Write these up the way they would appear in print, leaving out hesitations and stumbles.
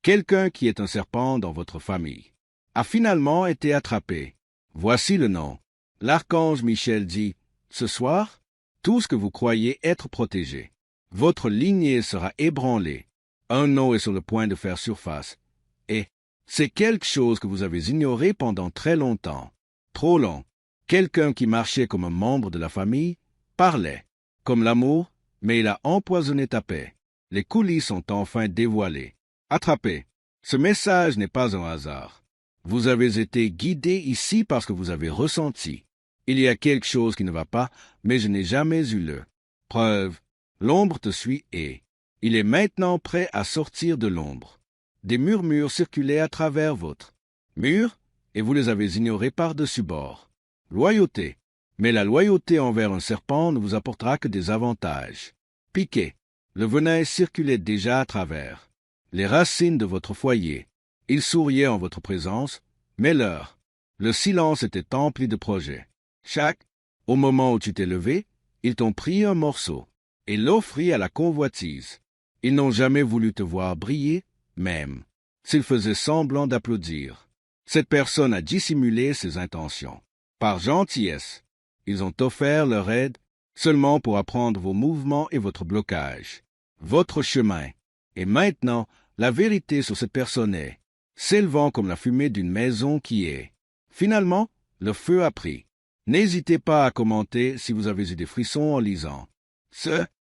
Quelqu'un qui est un serpent dans votre famille a finalement été attrapé. Voici le nom. L'archange Michel dit, « Ce soir, tout ce que vous croyez être protégé, votre lignée sera ébranlée. Un nom est sur le point de faire surface. Et c'est quelque chose que vous avez ignoré pendant très longtemps. Trop long. Quelqu'un qui marchait comme un membre de la famille parlait comme l'amour, mais il a empoisonné ta paix. Les coulisses sont enfin dévoilées. Attrapé. Ce message n'est pas un hasard. Vous avez été guidé ici parce que vous avez ressenti. Il y a quelque chose qui ne va pas, mais je n'ai jamais eu le. Preuve. L'ombre te suit et il est maintenant prêt à sortir de l'ombre. Des murmures circulaient à travers votre mur, et vous les avez ignorés par-dessus bord. Loyauté. Mais la loyauté envers un serpent ne vous apportera que des avantages. Piqué. Le venin circulait déjà à travers les racines de votre foyer. Il souriait en votre présence, mais le silence était empli de projets. Au moment où tu t'es levé, ils t'ont pris un morceau et l'offrit à la convoitise. Ils n'ont jamais voulu te voir briller, même s'ils faisaient semblant d'applaudir. Cette personne a dissimulé ses intentions. Par gentillesse, ils ont offert leur aide seulement pour apprendre vos mouvements et votre blocage, votre chemin. Et maintenant, la vérité sur cette personne est, s'élevant comme la fumée d'une maison qui est. Finalement, le feu a pris. N'hésitez pas à commenter si vous avez eu des frissons en lisant.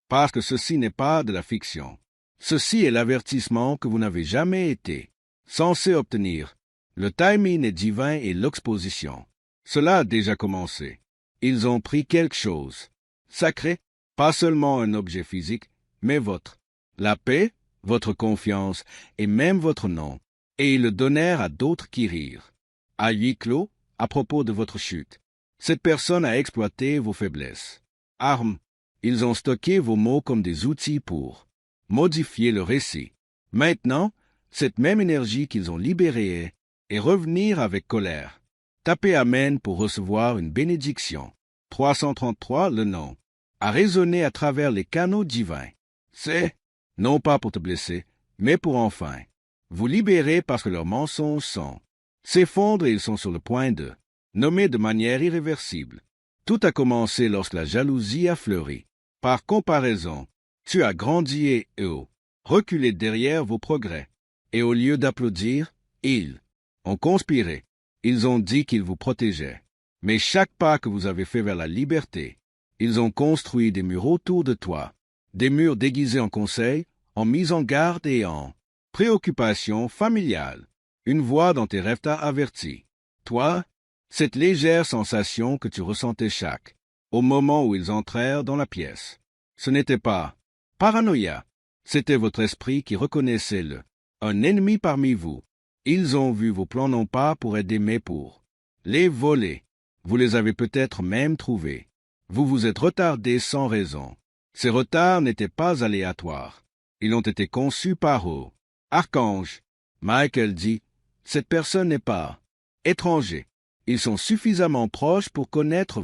Parce que ceci n'est pas de la fiction. Ceci est l'avertissement que vous n'avez jamais été censé obtenir. Le timing est divin et l'exposition. Cela a déjà commencé. Ils ont pris quelque chose. Sacré, pas seulement un objet physique, mais la paix, votre confiance et même votre nom. Et ils le donnèrent à d'autres qui rirent. À huis clos, à propos de votre chute. Cette personne a exploité vos faiblesses. Armes. Ils ont stocké vos mots comme des outils pour modifier le récit. Maintenant, cette même énergie qu'ils ont libérée est revenir avec colère. Tapez Amen pour recevoir une bénédiction. 333, le nom, a résonné à travers les canaux divins. C'est, non pas pour te blesser, mais pour enfin vous libérer parce que leurs mensonges s'effondrent et ils sont sur le point de nommer de manière irréversible. Tout a commencé lorsque la jalousie a fleuri. Par comparaison, tu as grandi et reculé derrière vos progrès. Et au lieu d'applaudir, ils ont conspiré. Ils ont dit qu'ils vous protégeaient. Mais chaque pas que vous avez fait vers la liberté, ils ont construit des murs autour de toi. Des murs déguisés en conseils, en mise en garde et en préoccupation familiale. Une voix dans tes rêves t'a averti. Toi, cette légère sensation que tu ressentais au moment où ils entrèrent dans la pièce. Ce n'était pas paranoïa, c'était votre esprit qui reconnaissait un ennemi parmi vous. Ils ont vu vos plans non pas pour aider mais pour les voler. Vous les avez peut-être même trouvés. Vous vous êtes retardé sans raison. Ces retards n'étaient pas aléatoires. Ils ont été conçus par Archange. Michael dit, cette personne n'est pas étranger. Ils sont suffisamment proches pour connaître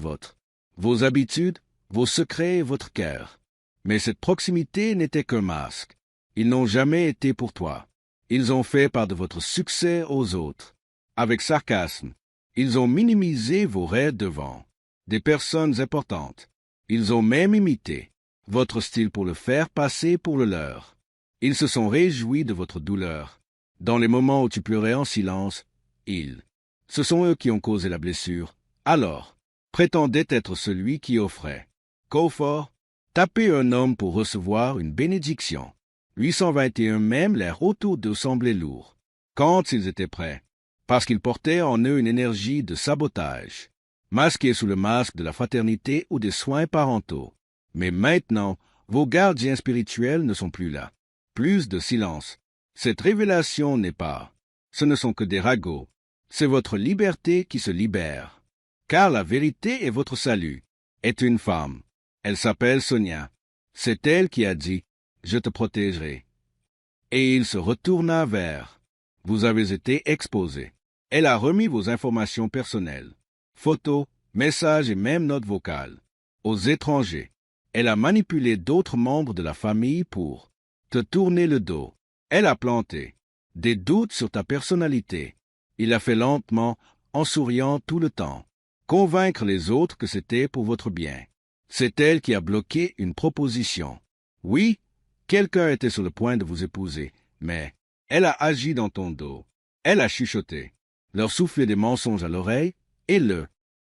vos habitudes, vos secrets et votre cœur. Mais cette proximité n'était qu'un masque. Ils n'ont jamais été pour toi. Ils ont fait part de votre succès aux autres. Avec sarcasme, ils ont minimisé vos rêves devant des personnes importantes. Ils ont même imité votre style pour le faire passer pour le leur. Ils se sont réjouis de votre douleur. Dans les moments où tu pleurais en silence, ce sont eux qui ont causé la blessure. Alors, prétendait être celui qui offrait. Confort, tapez un homme pour recevoir une bénédiction. 821 même l'air autour d'eux semblait lourd, quand ils étaient prêts, parce qu'ils portaient en eux une énergie de sabotage, masquée sous le masque de la fraternité ou des soins parentaux. Mais maintenant, vos gardiens spirituels ne sont plus là. Plus de silence. Cette révélation n'est pas. Ce ne sont que des ragots. C'est votre liberté qui se libère. Car la vérité est votre salut. Est une femme. Elle s'appelle Sonia. C'est elle qui a dit, « Je te protégerai. » Et il se retourna vers. Vous avez été exposé. Elle a remis vos informations personnelles, photos, messages et même notes vocales, aux étrangers. Elle a manipulé d'autres membres de la famille pour te tourner le dos. Elle a planté des doutes sur ta personnalité. Il l'a fait lentement, en souriant tout le temps. Convaincre les autres que c'était pour votre bien. C'est elle qui a bloqué une proposition. Oui, quelqu'un était sur le point de vous épouser, mais elle a agi dans ton dos. Elle a chuchoté, leur soufflé des mensonges à l'oreille, et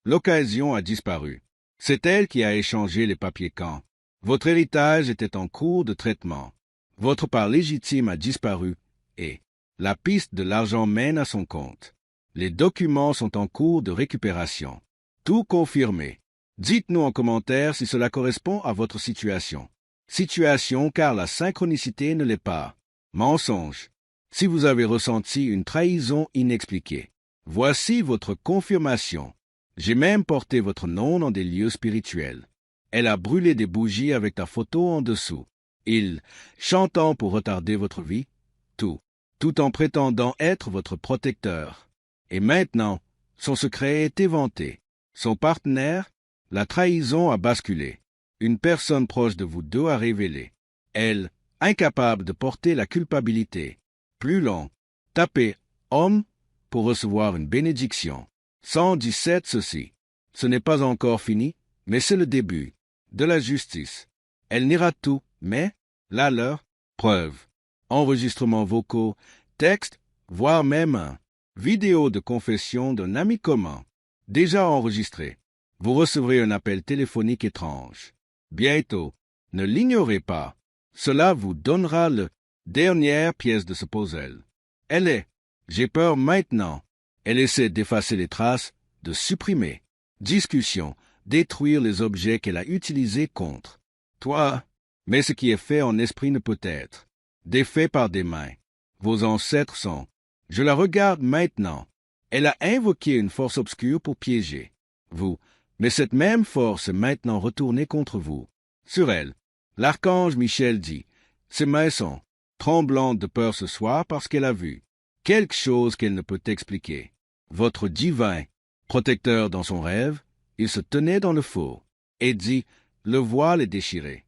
l'occasion a disparu. C'est elle qui a échangé les papiers quand votre héritage était en cours de traitement. Votre part légitime a disparu, et la piste de l'argent mène à son compte. Les documents sont en cours de récupération. Tout confirmé. Dites-nous en commentaire si cela correspond à votre situation. Situation car la synchronicité ne l'est pas. Mensonge. Si vous avez ressenti une trahison inexpliquée, voici votre confirmation. J'ai même porté votre nom dans des lieux spirituels. Elle a brûlé des bougies avec ta photo en dessous. Chantant pour retarder votre vie, tout en prétendant être votre protecteur. Et maintenant, son secret est éventé. Son partenaire, la trahison a basculé. Une personne proche de vous deux a révélé. Elle, incapable de porter la culpabilité. Plus long, tapez « homme » pour recevoir une bénédiction. 117 ceci. Ce n'est pas encore fini, mais c'est le début de la justice. Elle niera tout, mais la leur, preuve, enregistrements vocaux, textes, voire même un vidéo de confession d'un ami commun, déjà enregistré. Vous recevrez un appel téléphonique étrange. Bientôt, ne l'ignorez pas. Cela vous donnera la dernière pièce de ce puzzle. Elle est, j'ai peur maintenant. Elle essaie d'effacer les traces, de supprimer. Discussion, détruire les objets qu'elle a utilisés contre toi. Mais ce qui est fait en esprit ne peut être défait par des mains. Vos ancêtres sont. Je la regarde maintenant. Elle a invoqué une force obscure pour piéger vous, mais cette même force est maintenant retournée contre vous. Sur elle, l'archange Michel dit, ses mains sont tremblantes de peur ce soir parce qu'elle a vu quelque chose qu'elle ne peut expliquer. Votre divin protecteur dans son rêve, il se tenait dans le faux et dit, le voile est déchiré.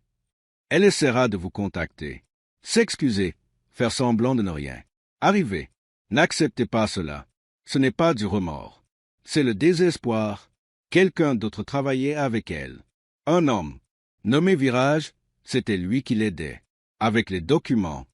Elle essaiera de vous contacter. S'excuser, faire semblant de ne rien. Arriver. N'acceptez pas cela. Ce n'est pas du remords. C'est le désespoir. Quelqu'un d'autre travaillait avec elle. Un homme, nommé Virage, c'était lui qui l'aidait. Avec les documents,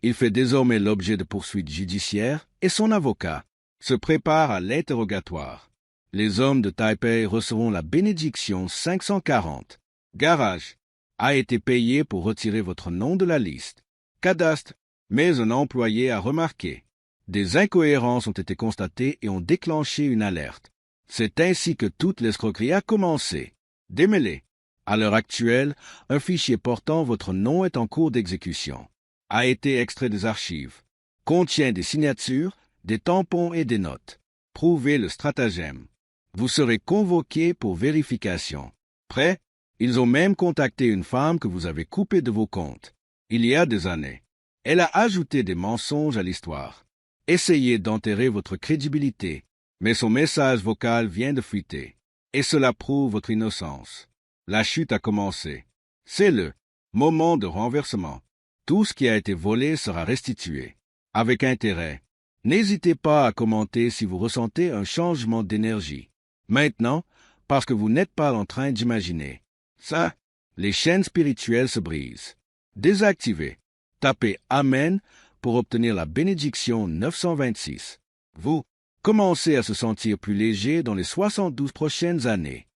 il fait désormais l'objet de poursuites judiciaires et son avocat se prépare à l'interrogatoire. Les hommes de Taipei recevront la bénédiction 540. Garage a été payé pour retirer votre nom de la liste. Cadastre, mais un employé a remarqué. Des incohérences ont été constatées et ont déclenché une alerte. C'est ainsi que toute l'escroquerie a commencé. Démêlé. À l'heure actuelle, un fichier portant votre nom est en cours d'exécution. A été extrait des archives. Contient des signatures, des tampons et des notes. Prouvez le stratagème. Vous serez convoqué pour vérification. Prêt? Ils ont même contacté une femme que vous avez coupée de vos comptes. Il y a des années. Elle a ajouté des mensonges à l'histoire. Essayez d'enterrer votre crédibilité, mais son message vocal vient de fuiter. Et cela prouve votre innocence. La chute a commencé. C'est le moment de renversement. Tout ce qui a été volé sera restitué. Avec intérêt. N'hésitez pas à commenter si vous ressentez un changement d'énergie. Maintenant, parce que vous n'êtes pas en train d'imaginer. Ça, les chaînes spirituelles se brisent. Désactivez. Tapez « Amen » pour obtenir la bénédiction 926. Vous commencez à se sentir plus léger dans les 72 prochaines années.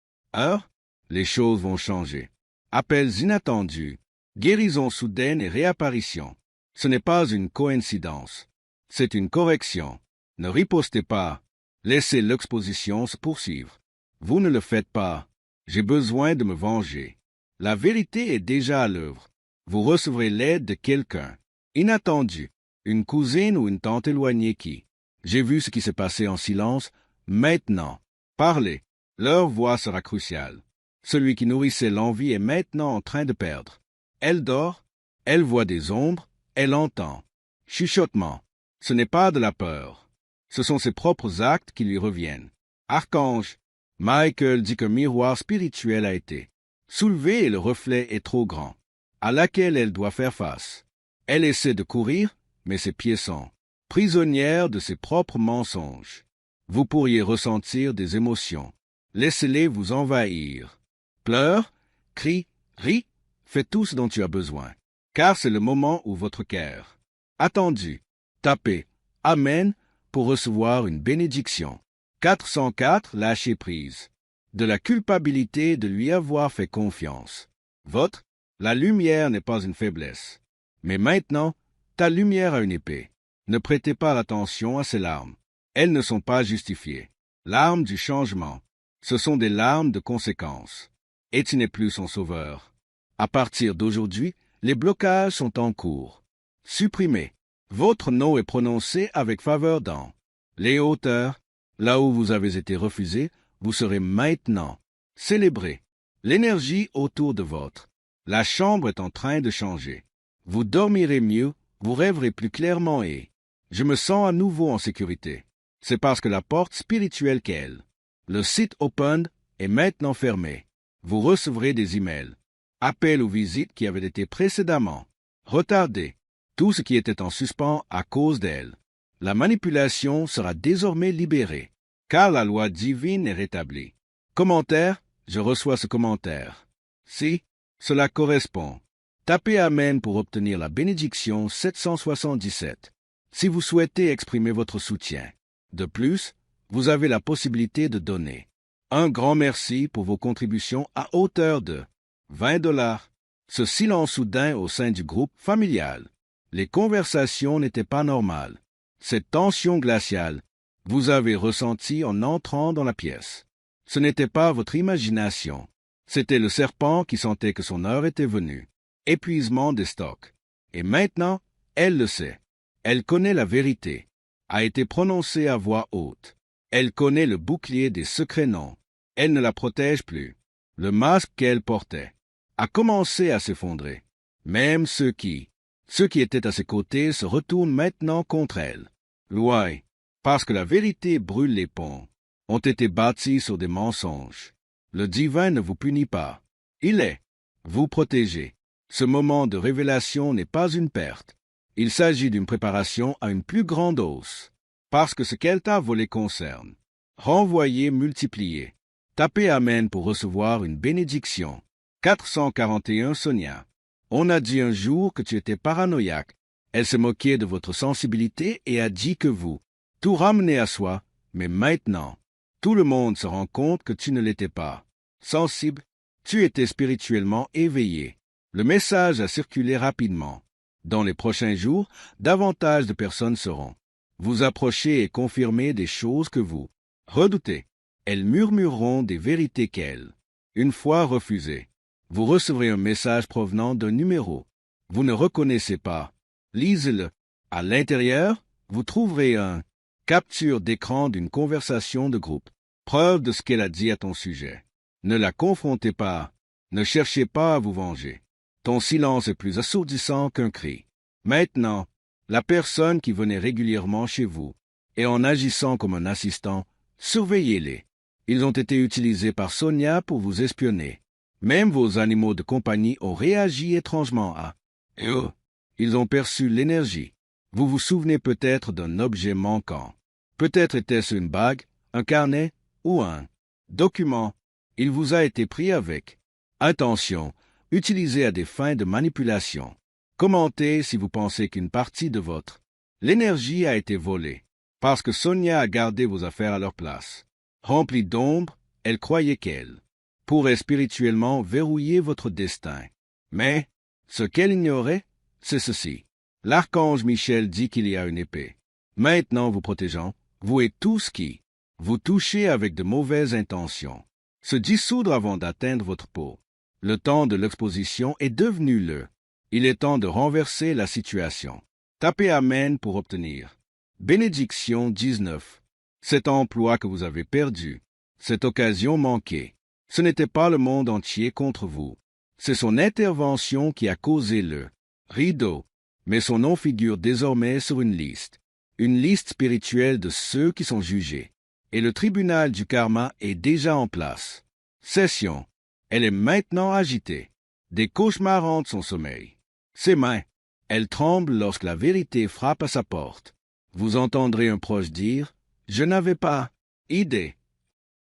Les choses vont changer. Appels inattendus, guérison soudaine et réapparition. Ce n'est pas une coïncidence. C'est une correction. Ne ripostez pas. Laissez l'exposition se poursuivre. Vous ne le faites pas. J'ai besoin de me venger. La vérité est déjà à l'œuvre. Vous recevrez l'aide de quelqu'un. Inattendu. Une cousine ou une tante éloignée qui. J'ai vu ce qui s'est passé en silence. Maintenant. Parlez. Leur voix sera cruciale. Celui qui nourrissait l'envie est maintenant en train de perdre. Elle dort. Elle voit des ombres. Elle entend. Chuchotement. Ce n'est pas de la peur. Ce sont ses propres actes qui lui reviennent. Archange. Michael dit qu'un miroir spirituel a été soulevé et le reflet est trop grand, à laquelle elle doit faire face. Elle essaie de courir, mais ses pieds sont prisonnière de ses propres mensonges. Vous pourriez ressentir des émotions. Laissez-les vous envahir. Pleure, crie, ris, fais tout ce dont tu as besoin, car c'est le moment où votre cœur attendu. Tapez « Amen » pour recevoir une bénédiction. 404. Lâcher prise. De la culpabilité de lui avoir fait confiance. Votre « La lumière n'est pas une faiblesse. Mais maintenant, ta lumière a une épée. Ne prêtez pas attention à ces larmes. Elles ne sont pas justifiées. Larmes du changement. Ce sont des larmes de conséquence. Et tu n'es plus son sauveur. À partir d'aujourd'hui, les blocages sont en cours. Supprimés. Votre nom est prononcé avec faveur dans les hauteurs. Là où vous avez été refusé, vous serez maintenant célébré. L'énergie autour de votre. La chambre est en train de changer. Vous dormirez mieux, vous rêverez plus clairement et je me sens à nouveau en sécurité. C'est parce que la porte spirituelle qu'elle. Le site Open est maintenant fermé. Vous recevrez des emails, appels ou visites qui avaient été précédemment retardés. Tout ce qui était en suspens à cause d'elle. La manipulation sera désormais libérée, car la loi divine est rétablie. Commentaire, je reçois ce commentaire. Si cela correspond, tapez Amen pour obtenir la bénédiction 777. Si vous souhaitez exprimer votre soutien. De plus, vous avez la possibilité de donner. Un grand merci pour vos contributions à hauteur de $20. Ce silence soudain au sein du groupe familial. Les conversations n'étaient pas normales. Cette tension glaciale, vous avez ressenti en entrant dans la pièce. Ce n'était pas votre imagination. C'était le serpent qui sentait que son heure était venue. Épuisement des stocks. Et maintenant, elle le sait. Elle connaît la vérité. A été prononcée à voix haute. Elle connaît le bouclier des secrets noms. Elle ne la protège plus. Le masque qu'elle portait a commencé à s'effondrer. Même ceux qui étaient à ses côtés se retournent maintenant contre elle. Louai, parce que la vérité brûle les ponts, ont été bâtis sur des mensonges. Le divin ne vous punit pas. Il est. Vous protégez. Ce moment de révélation n'est pas une perte. Il s'agit d'une préparation à une plus grande hausse. Parce que ce qu'elle t'a volé concerne. Renvoyez, multipliez. Tapez Amen pour recevoir une bénédiction. 441. Sonia. On a dit un jour que tu étais paranoïaque. Elle se moquait de votre sensibilité et a dit que vous tout ramenez à soi, mais maintenant, tout le monde se rend compte que tu ne l'étais pas. Sensible, tu étais spirituellement éveillé. Le message a circulé rapidement. Dans les prochains jours, davantage de personnes seront. Vous approchez et confirmez des choses que vous redoutez. Elles murmureront des vérités qu'elles, une fois refusées. Vous recevrez un message provenant d'un numéro. Vous ne reconnaissez pas. Lisez-le. À l'intérieur, vous trouverez un capture d'écran d'une conversation de groupe. Preuve de ce qu'elle a dit à ton sujet. Ne la confrontez pas. Ne cherchez pas à vous venger. Ton silence est plus assourdissant qu'un cri. Maintenant, la personne qui venait régulièrement chez vous, et en agissant comme un assistant, surveillez-les. Ils ont été utilisés par Sonia pour vous espionner. Même vos animaux de compagnie ont réagi étrangement à eux. Ils ont perçu l'énergie. Vous vous souvenez peut-être d'un objet manquant. Peut-être était-ce une bague, un carnet ou un document. Il vous a été pris avec intention, utilisé à des fins de manipulation. Commentez si vous pensez qu'une partie de l'énergie a été volée, parce que Sonia a gardé vos affaires à leur place. Remplie d'ombre, elle croyait qu'elle pourrait spirituellement verrouiller votre destin. Mais, ce qu'elle ignorait, c'est ceci. L'archange Michel dit qu'il y a une épée. Maintenant vous protégeant, vous et tous qui vous touchez avec de mauvaises intentions. Se dissoudre avant d'atteindre votre peau. Le temps de l'exposition est devenu Il est temps de renverser la situation. Tapez Amen pour obtenir. Bénédiction 19. Cet emploi que vous avez perdu, cette occasion manquée, ce n'était pas le monde entier contre vous. C'est son intervention qui a causé le rideau, mais son nom figure désormais sur une liste spirituelle de ceux qui sont jugés. Et le tribunal du karma est déjà en place. Session. Elle est maintenant agitée. Des cauchemars hantent son sommeil. Ses mains. Elle tremble lorsque la vérité frappe à sa porte. Vous entendrez un proche dire « Je n'avais pas idée »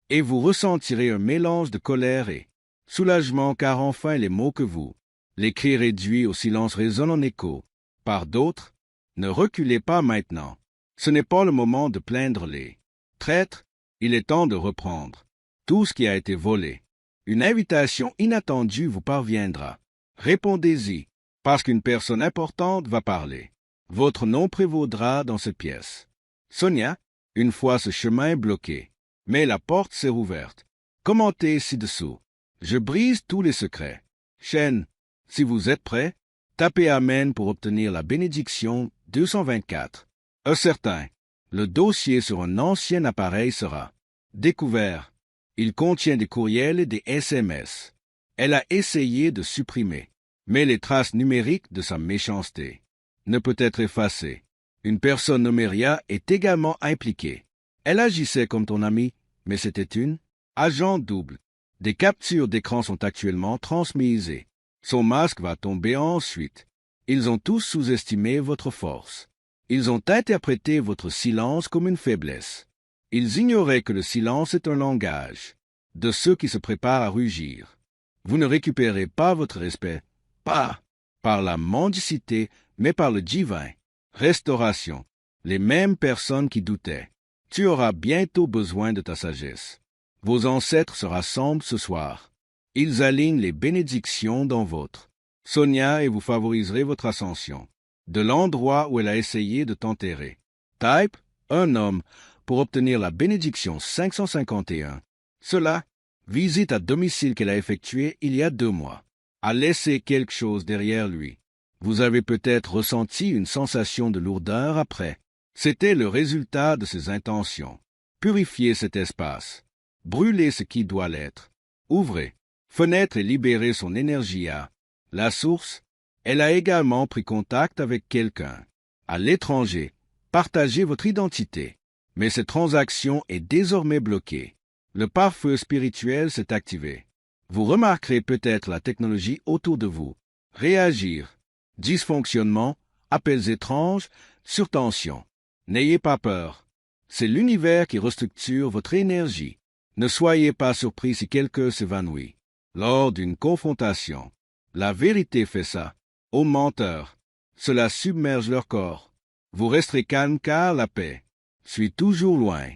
et vous ressentirez un mélange de colère et soulagement car enfin les mots que vous, les cris réduits au silence résonnent en écho. Par d'autres, ne reculez pas maintenant. Ce n'est pas le moment de plaindre les traîtres, il est temps de reprendre tout ce qui a été volé. Une invitation inattendue vous parviendra. Répondez-y, parce qu'une personne importante va parler. Votre nom prévaudra dans cette pièce. Sonia, une fois ce chemin bloqué, mais la porte s'est rouverte. Commentez ci-dessous. Je brise tous les secrets. Chaîne, si vous êtes prêts, tapez Amen pour obtenir la bénédiction 224. Certain, le dossier sur un ancien appareil sera découvert. Il contient des courriels et des SMS. Elle a essayé de supprimer, mais les traces numériques de sa méchanceté ne peut être effacée. Une personne nommée Ria est également impliquée. Elle agissait comme ton ami, mais c'était une agent double. Des captures d'écran sont actuellement transmises. Son masque va tomber ensuite. Ils ont tous sous-estimé votre force. Ils ont interprété votre silence comme une faiblesse. Ils ignoraient que le silence est un langage de ceux qui se préparent à rugir. Vous ne récupérez pas votre respect, pas par la mendicité, mais par le divin. Restauration. Les mêmes personnes qui doutaient. Tu auras bientôt besoin de ta sagesse. Vos ancêtres se rassemblent ce soir. Ils alignent les bénédictions dans votre Sonia et vous favoriserez votre ascension. De l'endroit où elle a essayé de t'enterrer. Type, un homme, pour obtenir la bénédiction 551. Cela, visite à domicile qu'elle a effectuée il y a 2 mois, a laissé quelque chose derrière lui. Vous avez peut-être ressenti une sensation de lourdeur après. C'était le résultat de ses intentions. Purifiez cet espace. Brûlez ce qui doit l'être. Ouvrez, fenêtre et libérez son énergie à la source. Elle a également pris contact avec quelqu'un. À l'étranger, partagez votre identité. Mais cette transaction est désormais bloquée. Le pare-feu spirituel s'est activé. Vous remarquerez peut-être la technologie autour de vous. Réagir. Dysfonctionnement, appels étranges, surtension. N'ayez pas peur. C'est l'univers qui restructure votre énergie. Ne soyez pas surpris si quelqu'un s'évanouit. Lors d'une confrontation, la vérité fait ça. Aux menteurs, cela submerge leur corps. Vous resterez calme car la paix suit toujours loin.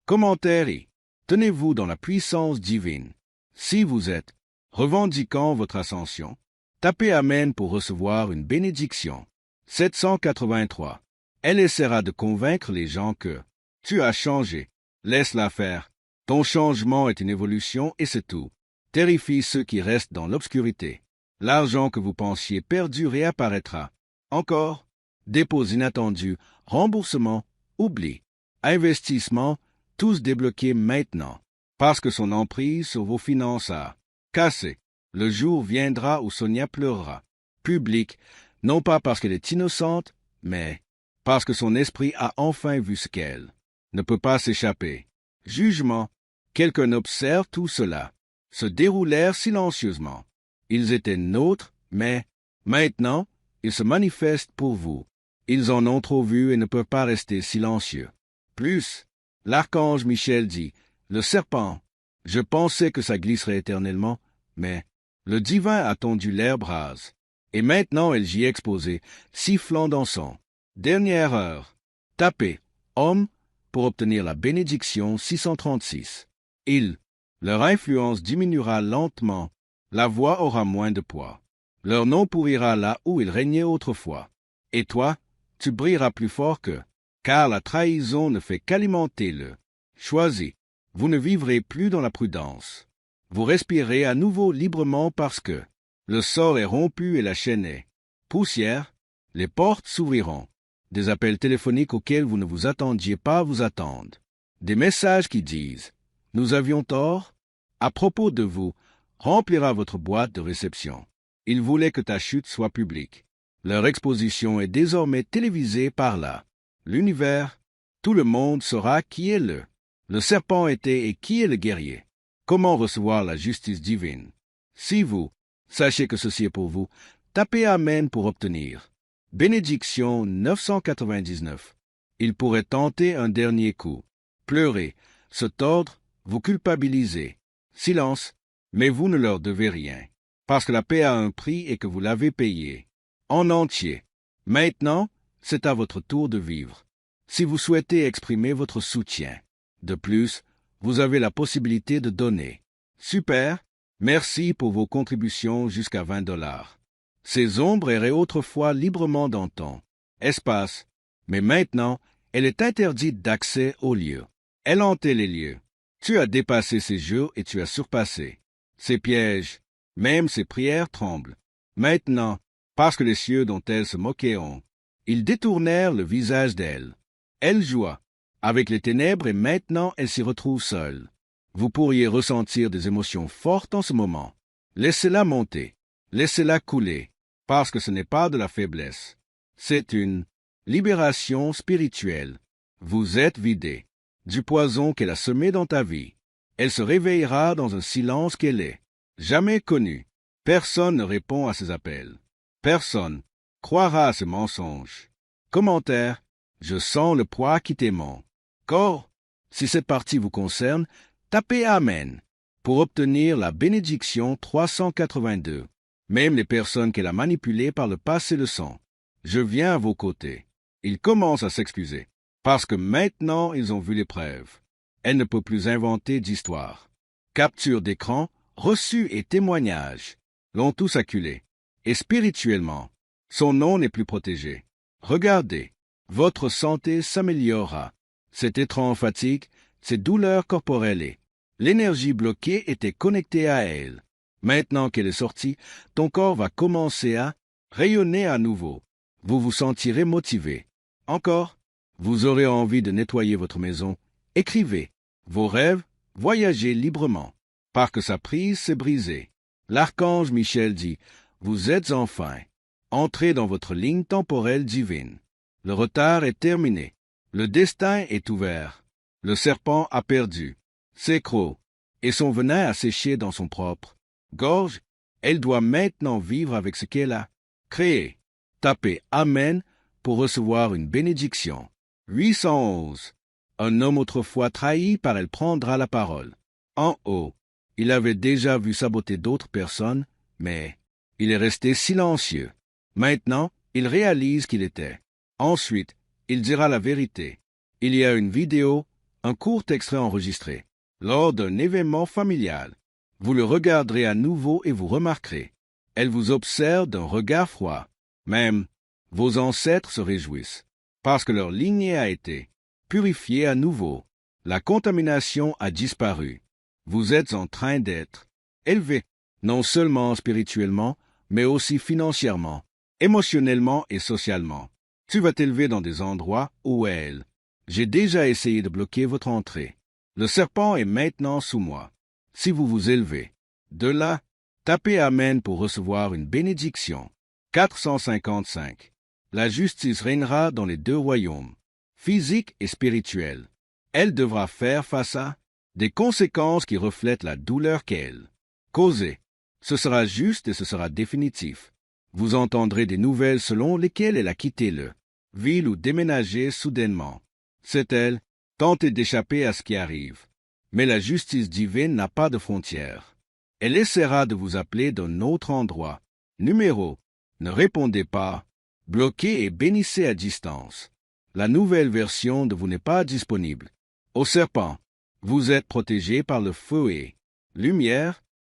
Commentaire et tenez-vous dans la puissance divine. Si vous êtes revendiquant votre ascension, tapez Amen pour recevoir une bénédiction. 783. Elle essaiera de convaincre les gens que tu as changé. Laisse-la faire. Ton changement est une évolution et c'est tout. Terrifie ceux qui restent dans l'obscurité. L'argent que vous pensiez perdu réapparaîtra. Encore, dépôt inattendu, remboursement, oubli. Investissement, tous débloqués maintenant, parce que son emprise sur vos finances a cassé. Le jour viendra où Sonia pleurera. Public, non pas parce qu'elle est innocente, mais parce que son esprit a enfin vu ce qu'elle ne peut pas s'échapper. Jugement, quelqu'un observe tout cela. Se déroulèrent silencieusement. Ils étaient nôtres, mais maintenant, ils se manifestent pour vous. Ils en ont trop vu et ne peuvent pas rester silencieux. Plus, l'archange Michel dit, le serpent, je pensais que ça glisserait éternellement, mais le divin a tondu l'herbe rase. Et maintenant elle j'y est exposée, sifflant dans son dernière heure. Tapez, homme, pour obtenir la bénédiction 636. Leur influence diminuera lentement, la voix aura moins de poids. Leur nom pourrira là où ils régnaient autrefois. Et toi, tu brilleras plus fort qu'eux, car la trahison ne fait qu'alimenter le choisi. Vous ne vivrez plus dans la prudence. Vous respirez à nouveau librement parce que le sort est rompu et la chaîne est poussière. Les portes s'ouvriront. Des appels téléphoniques auxquels vous ne vous attendiez pas vous attendent. Des messages qui disent « Nous avions tort » à propos de vous remplira votre boîte de réception. Ils voulaient que ta chute soit publique. Leur exposition est désormais télévisée par là. L'univers, tout le monde saura qui est le serpent était et qui est le guerrier. Comment recevoir la justice divine? Si vous, sachez que ceci est pour vous, tapez Amen pour obtenir. Bénédiction 999. Il pourrait tenter un dernier coup. Pleurer, se tordre, vous culpabiliser. Silence, mais vous ne leur devez rien, parce que la paix a un prix et que vous l'avez payé. En entier. Maintenant, c'est à votre tour de vivre. Si vous souhaitez exprimer votre soutien. De plus, vous avez la possibilité de donner. Super, merci pour vos contributions jusqu'à 20 $. Ces ombres erraient autrefois librement dans ton espace, mais maintenant, elle est interdite d'accès aux lieux. Elle hantait les lieux. Tu as dépassé ces jeux et tu as surpassé ces pièges. Même ses prières tremblent. Maintenant, parce que les cieux dont elles se moquaient ont, ils détournèrent le visage d'elle. Elle joua avec les ténèbres et maintenant elle s'y retrouve seule. Vous pourriez ressentir des émotions fortes en ce moment. Laissez-la monter, laissez-la couler, parce que ce n'est pas de la faiblesse. C'est une libération spirituelle. Vous êtes vidé du poison qu'elle a semé dans ta vie. Elle se réveillera dans un silence qu'elle est jamais connu. Personne ne répond à ses appels. Personne croira à ses mensonges. Commentaire: je sens le poids qui t'aimant. Corps, si cette partie vous concerne, tapez Amen pour obtenir la bénédiction 382. Même les personnes qu'elle a manipulées par le passé le sont. Je viens à vos côtés. Ils commencent à s'excuser, parce que maintenant ils ont vu les preuves. Elle ne peut plus inventer d'histoire. Capture d'écran, reçu et témoignage l'ont tous acculé. Et spirituellement, son nom n'est plus protégé. Regardez, votre santé s'améliorera. Cette étrange fatigue, ces douleurs corporelles et l'énergie bloquée étaient connectées à elle. Maintenant qu'elle est sortie, ton corps va commencer à rayonner à nouveau. Vous vous sentirez motivé. Encore, vous aurez envie de nettoyer votre maison. Écrivez vos rêves, voyagez librement, parce que sa prise s'est brisée. L'archange Michel dit: vous êtes enfin entré dans votre ligne temporelle divine. Le retard est terminé. Le destin est ouvert. Le serpent a perdu ses crocs et son venin a séché dans son propre gorge. Elle doit maintenant vivre avec ce qu'elle a créé. Tapez Amen pour recevoir une bénédiction. 811. Un homme autrefois trahi par elle prendra la parole. En haut, il avait déjà vu saboter d'autres personnes, mais il est resté silencieux. Maintenant, il réalise qu'il était. Ensuite, il dira la vérité. Il y a une vidéo, un court extrait enregistré, lors d'un événement familial. Vous le regarderez à nouveau et vous remarquerez. Elle vous observe d'un regard froid. Même, vos ancêtres se réjouissent, parce que leur lignée a été purifiée à nouveau. La contamination a disparu. Vous êtes en train d'être élevé, non seulement spirituellement, mais aussi financièrement, émotionnellement et socialement. Tu vas t'élever dans des endroits où elle. J'ai déjà essayé de bloquer votre entrée. Le serpent est maintenant sous moi. Si vous vous élevez, de là, tapez Amen pour recevoir une bénédiction. 455. La justice régnera dans les deux royaumes, physique et spirituel. Elle devra faire face à des conséquences qui reflètent la douleur qu'elle causait. Ce sera juste et ce sera définitif. Vous entendrez des nouvelles selon lesquelles elle a quitté le ville ou déménagé soudainement. C'est elle, tentez d'échapper à ce qui arrive. Mais la justice divine n'a pas de frontières. Elle essaiera de vous appeler d'un autre endroit. Numéro, ne répondez pas. Bloquez et bénissez à distance. La nouvelle version de vous n'est pas disponible. Au serpent, vous êtes protégé par le feu et lumière